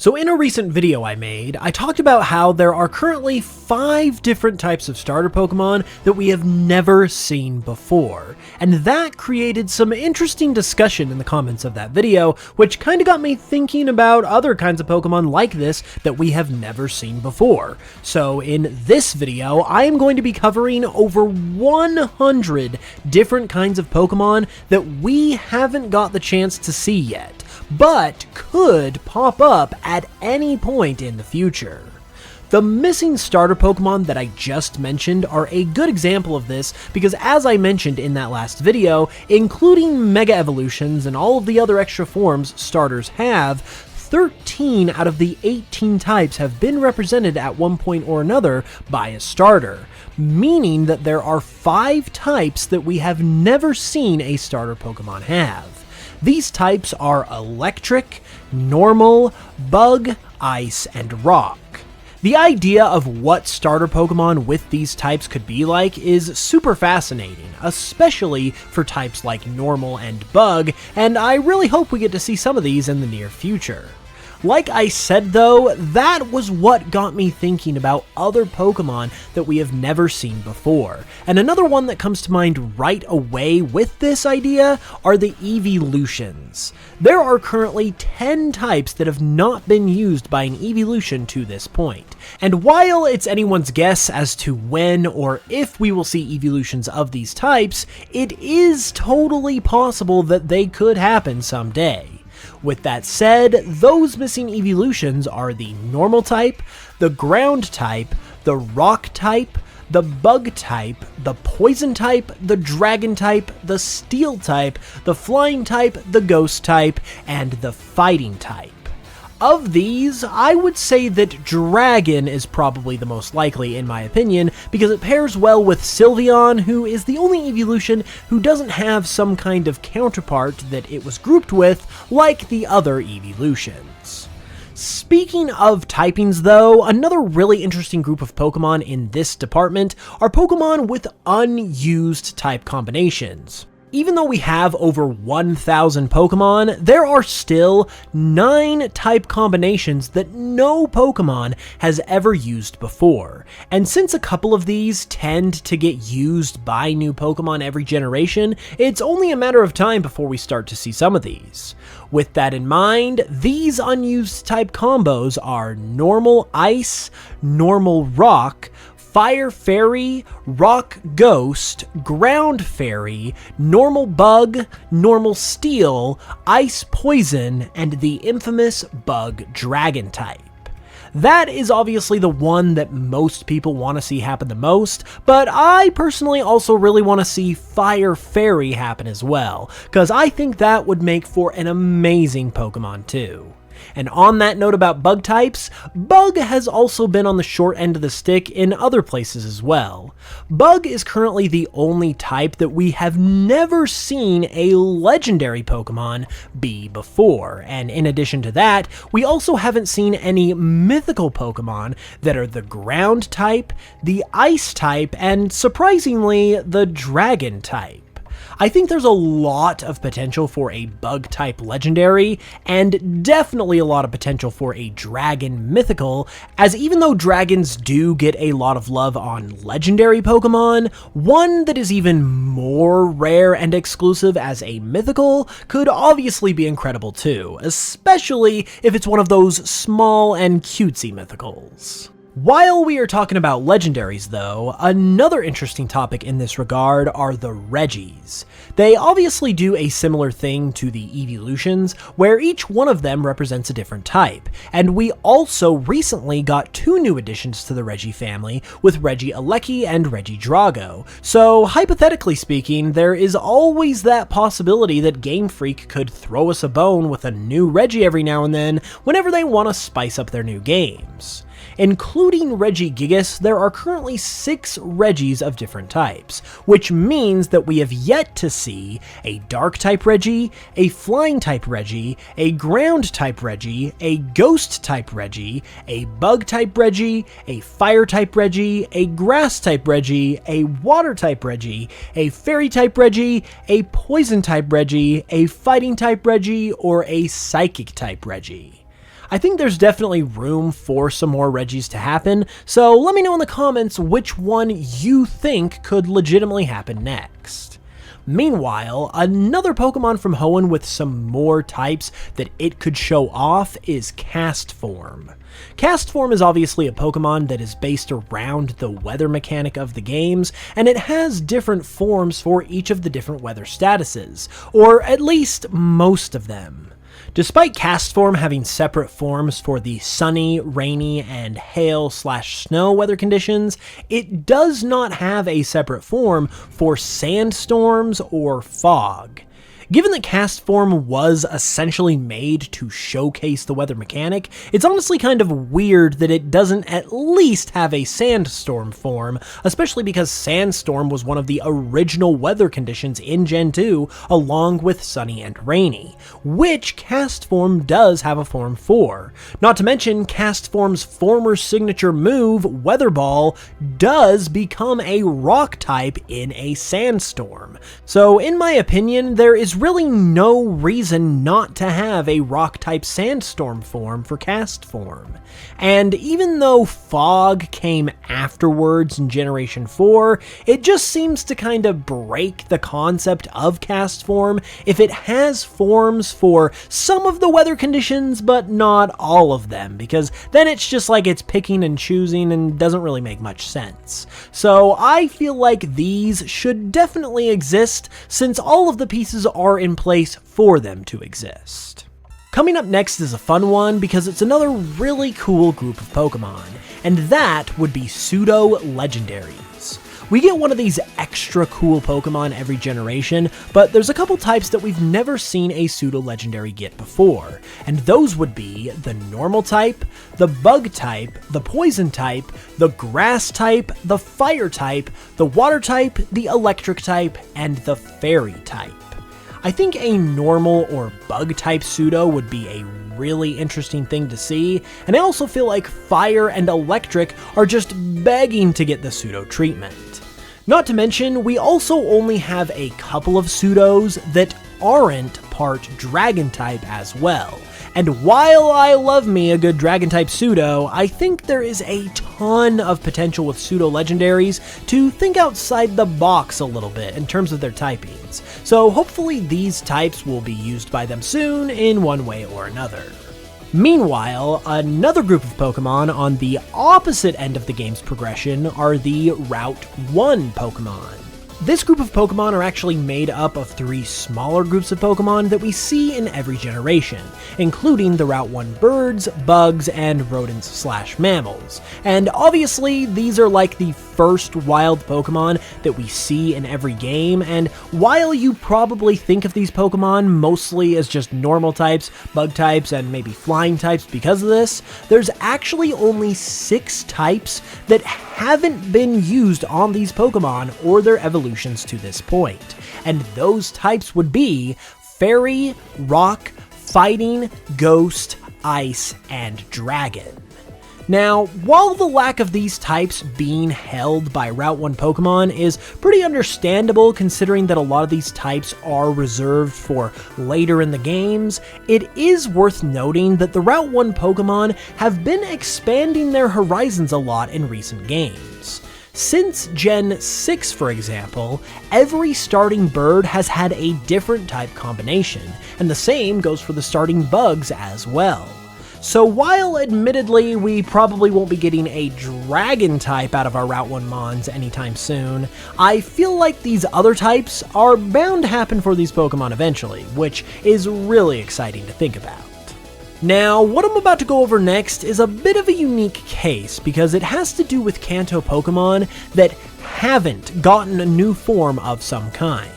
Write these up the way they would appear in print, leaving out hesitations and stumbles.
So in a recent video I made, I talked about how there are currently 5 different types of starter Pokemon that we have never seen before, and that created some interesting discussion in the comments of that video, which kinda got me thinking about other kinds of Pokemon like this that we have never seen before. So in this video, I am going to be covering over 100 different kinds of Pokemon that we haven't got the chance to see yet, but could pop up at any point in the future. The missing starter Pokemon that I just mentioned are a good example of this because, as I mentioned in that last video, including Mega Evolutions and all of the other extra forms starters have, 13 out of the 18 types have been represented at one point or another by a starter, meaning that there are 5 types that we have never seen a starter Pokemon have. These types are Electric, Normal, Bug, Ice, and Rock. The idea of what starter Pokemon with these types could be like is super fascinating, especially for types like Normal and Bug, and I really hope we get to see some of these in the near future. Like I said though, that was what got me thinking about other Pokemon that we have never seen before. And another one that comes to mind right away with this idea are the Eeveelutions. There are currently 10 types that have not been used by an Eeveelution to this point. And while it's anyone's guess as to when or if we will see Eeveelutions of these types, it is totally possible that they could happen someday. With that said, those missing Eeveelutions are the Normal type, the Ground type, the Rock type, the Bug type, the Poison type, the Dragon type, the Steel type, the Flying type, the Ghost type, and the Fighting type. Of these, I would say that Dragon is probably the most likely in my opinion, because it pairs well with Sylveon, who is the only Eeveelution who doesn't have some kind of counterpart that it was grouped with, like the other Eeveelutions. Speaking of typings though, another really interesting group of Pokemon in this department are Pokemon with unused type combinations. Even though we have over 1,000 Pokemon, there are still 9 type combinations that no Pokemon has ever used before. And since a couple of these tend to get used by new Pokemon every generation, it's only a matter of time before we start to see some of these. With that in mind, these unused type combos are Normal Ice, Normal Rock, Fire Fairy, Rock Ghost, Ground Fairy, Normal Bug, Normal Steel, Ice Poison, and the infamous Bug Dragon type. That is obviously the one that most people want to see happen the most, but I personally also really want to see Fire Fairy happen as well, because I think that would make for an amazing Pokemon too. And on that note about bug types, Bug has also been on the short end of the stick in other places as well. Bug is currently the only type that we have never seen a legendary Pokemon be before, and in addition to that, we also haven't seen any mythical Pokemon that are the ground type, the ice type, and surprisingly, the dragon type. I think there's a lot of potential for a Bug-type legendary, and definitely a lot of potential for a Dragon mythical, as even though dragons do get a lot of love on legendary Pokemon, one that is even more rare and exclusive as a mythical could obviously be incredible too, especially if it's one of those small and cutesy mythicals. While we are talking about legendaries though, another interesting topic in this regard are the Regis. They obviously do a similar thing to the Eeveelutions, where each one of them represents a different type, and we also recently got 2 new additions to the Regi family with Regieleki and Regidrago, so hypothetically speaking, there is always that possibility that Game Freak could throw us a bone with a new Regi every now and then whenever they want to spice up their new games. Including Regigigas, there are currently 6 Regis of different types, which means that we have yet to see a Dark-type Regi, a Flying-type Regi, a Ground-type Regi, a Ghost-type Regi, a Bug-type Regi, a Fire-type Regi, a Grass-type Regi, a Water-type Regi, a Fairy-type Regi, a Poison-type Regi, a Fighting-type Regi, or a Psychic-type Regi. I think there's definitely room for some more Regis to happen, so let me know in the comments which one you think could legitimately happen next. Meanwhile, another Pokemon from Hoenn with some more types that it could show off is Castform. Castform is obviously a Pokemon that is based around the weather mechanic of the games, and it has different forms for each of the different weather statuses, or at least most of them. Despite Castform having separate forms for the sunny, rainy, and hail/snow weather conditions, it does not have a separate form for sandstorms or fog. Given that Castform was essentially made to showcase the weather mechanic, it's honestly kind of weird that it doesn't at least have a sandstorm form, especially because sandstorm was one of the original weather conditions in Gen 2 along with sunny and rainy, which Castform does have a form for. Not to mention, Castform's former signature move, Weather Ball, does become a rock type in a sandstorm. So in my opinion, there is really no reason not to have a rock-type sandstorm form for Castform. And even though Fog came afterwards in Generation 4, it just seems to kind of break the concept of Castform if it has forms for some of the weather conditions, but not all of them, because then it's just like it's picking and choosing and doesn't really make much sense. So I feel like these should definitely exist, since all of the pieces are in place for them to exist. Coming up next is a fun one because it's another really cool group of Pokemon, and that would be Pseudo Legendaries. We get one of these extra cool Pokemon every generation, but there's a couple types that we've never seen a Pseudo Legendary get before, and those would be the Normal type, the Bug type, the Poison type, the Grass type, the Fire type, the Water type, the Electric type, and the Fairy type. I think a normal or bug type Pseudo would be a really interesting thing to see, and I also feel like Fire and Electric are just begging to get the Pseudo treatment. Not to mention, we also only have a couple of Pseudos that aren't part Dragon type as well. And while I love me a good Dragon-type Pseudo, I think there is a ton of potential with Pseudo Legendaries to think outside the box a little bit in terms of their typings. So hopefully these types will be used by them soon in one way or another. Meanwhile, another group of Pokemon on the opposite end of the game's progression are the Route 1 Pokemon. This group of Pokemon are actually made up of 3 smaller groups of Pokemon that we see in every generation, including the Route 1 birds, bugs, and rodents/mammals. And obviously, these are like the first wild Pokemon that we see in every game, and while you probably think of these Pokemon mostly as just normal types, bug types, and maybe flying types because of this, there's actually only 6 types that haven't been used on these Pokemon or their evolutions to this point, and those types would be Fairy, Rock, Fighting, Ghost, Ice, and Dragon. Now, while the lack of these types being held by Route 1 Pokemon is pretty understandable considering that a lot of these types are reserved for later in the games, it is worth noting that the Route 1 Pokemon have been expanding their horizons a lot in recent games. Since Gen 6, for example, every starting bird has had a different type combination, and the same goes for the starting bugs as well. So while admittedly we probably won't be getting a Dragon type out of our Route 1 Mons anytime soon, I feel like these other types are bound to happen for these Pokemon eventually, which is really exciting to think about. Now, what I'm about to go over next is a bit of a unique case because it has to do with Kanto Pokemon that haven't gotten a new form of some kind.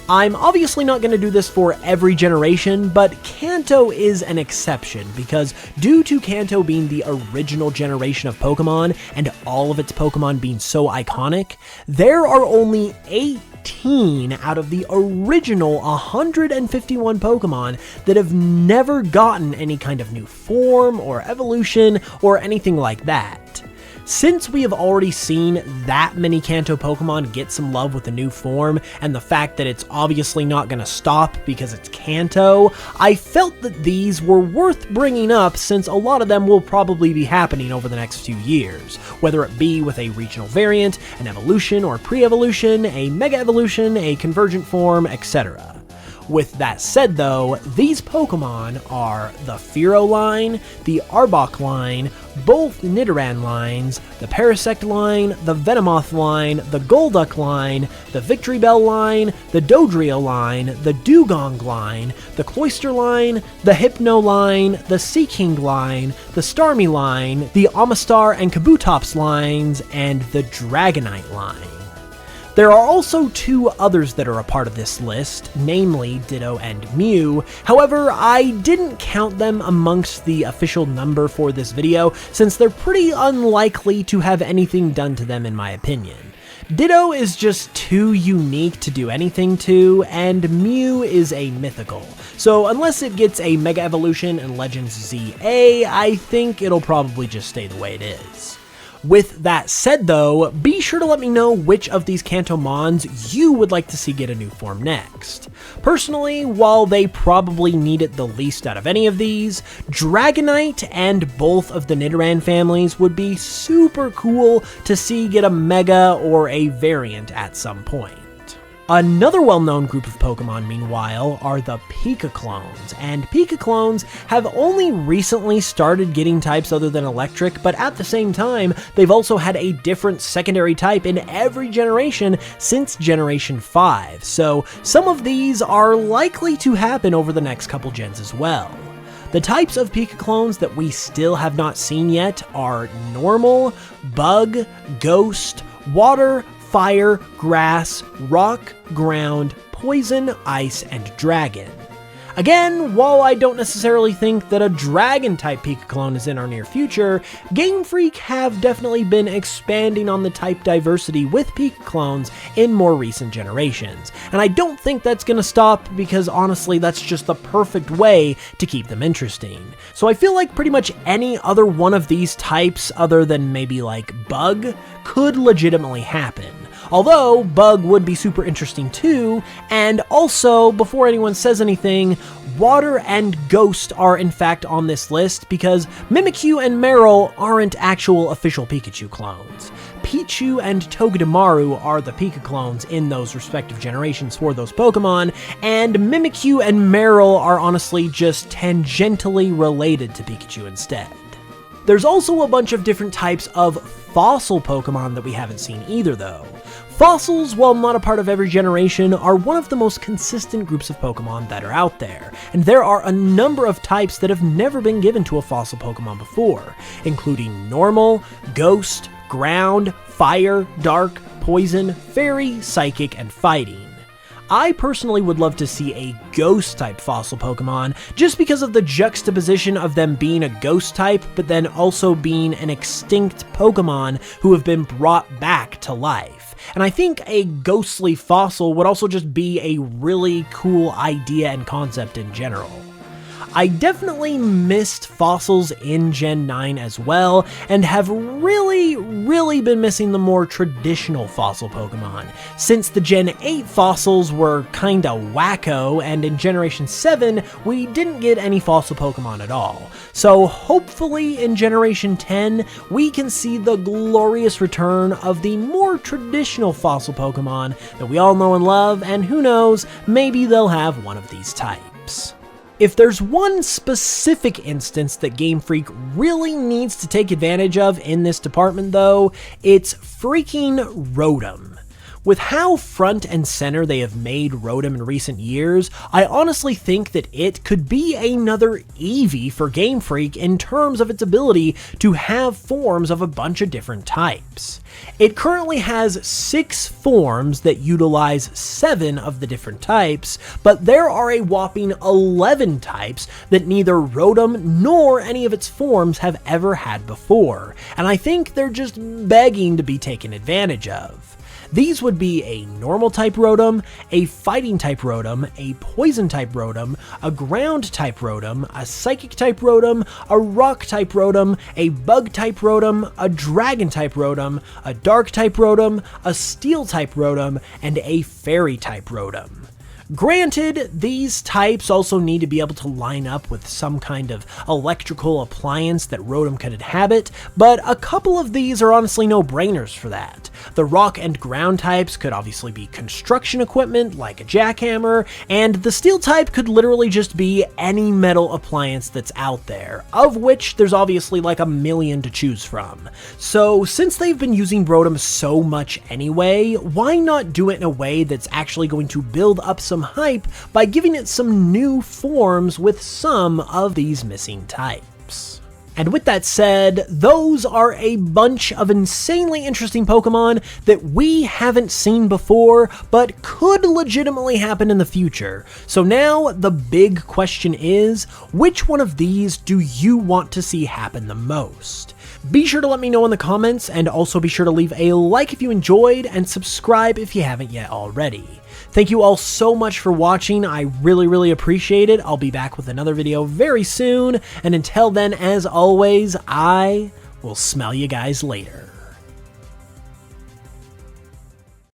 I'm obviously not going to do this for every generation, but Kanto is an exception because due to Kanto being the original generation of Pokemon and all of its Pokemon being so iconic, there are only 18 out of the original 151 Pokemon that have never gotten any kind of new form or evolution or anything like that. Since we have already seen that many Kanto Pokemon get some love with the new form, and the fact that it's obviously not going to stop because it's Kanto, I felt that these were worth bringing up since a lot of them will probably be happening over the next few years, whether it be with a regional variant, an evolution or pre-evolution, a mega evolution, a convergent form, etc. With that said though, these Pokemon are the Fearow line, the Arbok line, both Nidoran lines, the Parasect line, the Venomoth line, the Golduck line, the Victory Bell line, the Dodrio line, the Dugong line, the Cloyster line, the Hypno line, the Seaking line, the Starmie line, the Amistar and Kabutops lines, and the Dragonite line. There are also two others that are a part of this list, namely Ditto and Mew. However, I didn't count them amongst the official number for this video, since they're pretty unlikely to have anything done to them in my opinion. Ditto is just too unique to do anything to, and Mew is a mythical. So unless it gets a Mega Evolution in Legends ZA, I think it'll probably just stay the way it is. With that said though, be sure to let me know which of these Kanto Mons you would like to see get a new form next. Personally, while they probably need it the least out of any of these, Dragonite and both of the Nidoran families would be super cool to see get a Mega or a variant at some point. Another well-known group of Pokemon, meanwhile, are the Pika-clones, and Pika-clones have only recently started getting types other than Electric, but at the same time, they've also had a different secondary type in every generation since Generation 5, so some of these are likely to happen over the next couple gens as well. The types of Pika-clones that we still have not seen yet are Normal, Bug, Ghost, Water, Fire, Grass, Rock, Ground, Poison, Ice, and Dragon. Again, while I don't necessarily think that a Dragon-type Pika-clone is in our near future, Game Freak have definitely been expanding on the type diversity with Pika-clones in more recent generations, and I don't think that's gonna stop because honestly that's just the perfect way to keep them interesting. So I feel like pretty much any other one of these types other than maybe like Bug could legitimately happen. Although, Bug would be super interesting too, and also, before anyone says anything, Water and Ghost are in fact on this list because Mimikyu and Marill aren't actual official Pikachu clones. Pichu and Togedemaru are the Pika clones in those respective generations for those Pokemon, and Mimikyu and Marill are honestly just tangentially related to Pikachu instead. There's also a bunch of different types of fossil Pokemon that we haven't seen either though. Fossils, while not a part of every generation, are one of the most consistent groups of Pokemon that are out there, and there are a number of types that have never been given to a fossil Pokemon before, including Normal, Ghost, Ground, Fire, Dark, Poison, Fairy, Psychic, and Fighting. I personally would love to see a Ghost-type fossil Pokemon, just because of the juxtaposition of them being a Ghost-type, but then also being an extinct Pokemon who have been brought back to life. And I think a ghostly fossil would also just be a really cool idea and concept in general. I definitely missed fossils in Gen 9 as well, and have really been missing the more traditional fossil Pokemon, since the Gen 8 fossils were kinda wacko, and in Generation 7, we didn't get any fossil Pokemon at all. So hopefully in Generation 10, we can see the glorious return of the more traditional fossil Pokemon that we all know and love, and who knows, maybe they'll have one of these types. If there's one specific instance that Game Freak really needs to take advantage of in this department though, it's freaking Rotom. With how front and center they have made Rotom in recent years, I honestly think that it could be another Eevee for Game Freak in terms of its ability to have forms of a bunch of different types. It currently has 6 forms that utilize 7 of the different types, but there are a whopping 11 types that neither Rotom nor any of its forms have ever had before, and I think they're just begging to be taken advantage of. These would be a normal type Rotom, a fighting type Rotom, a poison type Rotom, a ground type Rotom, a psychic type Rotom, a rock type Rotom, a bug type Rotom, a dragon type Rotom, a dark type Rotom, a steel type Rotom, and a fairy type Rotom. Granted, these types also need to be able to line up with some kind of electrical appliance that Rotom could inhabit, but a couple of these are honestly no-brainers for that. The rock and ground types could obviously be construction equipment like a jackhammer, and the steel type could literally just be any metal appliance that's out there, of which there's obviously like a million to choose from. So since they've been using Rotom so much anyway, why not do it in a way that's actually going to build up some hype by giving it some new forms with some of these missing types? And with that said, those are a bunch of insanely interesting Pokemon that we haven't seen before, but could legitimately happen in the future. So now the big question is, which one of these do you want to see happen the most? Be sure to let me know in the comments, and also be sure to leave a like if you enjoyed, and subscribe if you haven't yet already. Thank you all so much for watching, I really appreciate it. I'll be back with another video very soon, and until then, as always, I will smell you guys later.